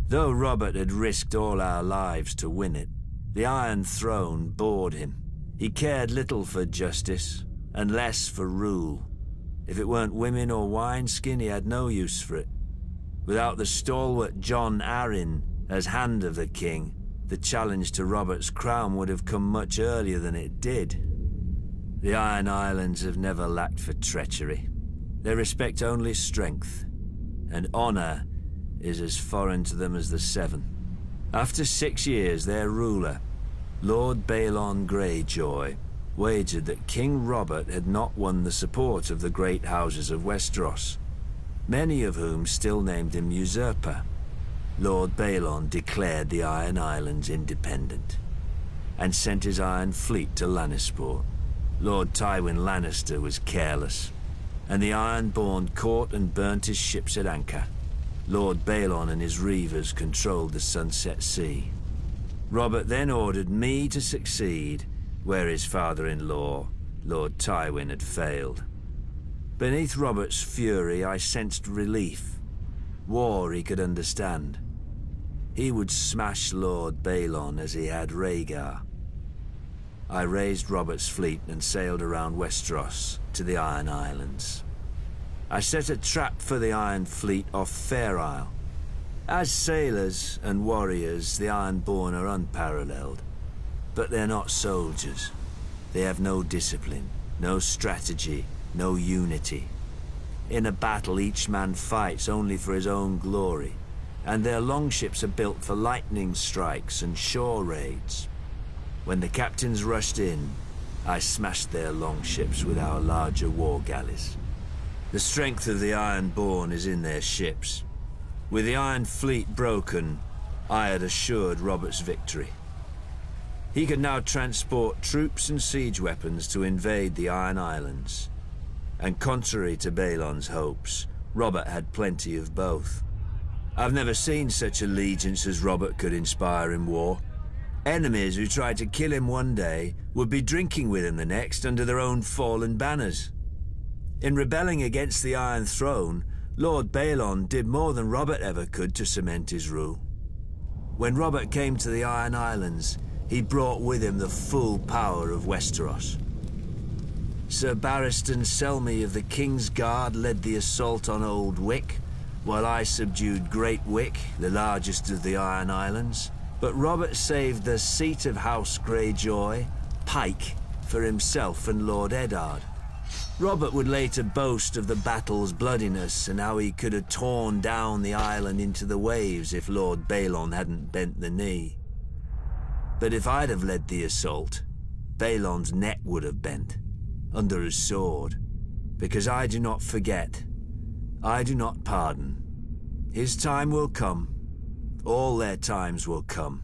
Though Robert had risked all our lives to win it, the Iron Throne bored him. He cared little for justice, and less for rule. If it weren't women or wineskin, he had no use for it. Without the stalwart John Arryn as Hand of the King, the challenge to Robert's crown would have come much earlier than it did. The Iron Islands have never lacked for treachery. They respect only strength, and honor is as foreign to them as the Seven. After 6 years, their ruler, Lord Balon Greyjoy, wagered that King Robert had not won the support of the great houses of Westeros, many of whom still named him usurper. Lord Balon declared the Iron Islands independent, and sent his Iron Fleet to Lannisport. Lord Tywin Lannister was careless, and the Ironborn caught and burnt his ships at anchor. Lord Balon and his reavers controlled the Sunset Sea. Robert then ordered me to succeed where his father-in-law, Lord Tywin, had failed. Beneath Robert's fury, I sensed relief. War he could understand. He would smash Lord Balon as he had Rhaegar. I raised Robert's fleet and sailed around Westeros to the Iron Islands. I set a trap for the Iron Fleet off Fair Isle. As sailors and warriors, the Ironborn are unparalleled. But they're not soldiers. They have no discipline, no strategy, no unity. In a battle, each man fights only for his own glory, and their longships are built for lightning strikes and shore raids. When the captains rushed in, I smashed their longships with our larger war galleys. The strength of the Ironborn is in their ships. With the Iron Fleet broken, I had assured Robert's victory. He could now transport troops and siege weapons to invade the Iron Islands. And contrary to Balon's hopes, Robert had plenty of both. I've never seen such allegiance as Robert could inspire in war. Enemies who tried to kill him one day would be drinking with him the next under their own fallen banners. In rebelling against the Iron Throne, Lord Balon did more than Robert ever could to cement his rule. When Robert came to the Iron Islands, he brought with him the full power of Westeros. Sir Barristan Selmy of the King's Guard led the assault on Old Wick, while I subdued Great Wick, the largest of the Iron Islands. But Robert saved the seat of House Greyjoy, Pike, for himself and Lord Eddard. Robert would later boast of the battle's bloodiness and how he could have torn down the island into the waves if Lord Balon hadn't bent the knee. But if I'd have led the assault, Balon's neck would have bent, under his sword, because I do not forget, I do not pardon. His time will come, all their times will come.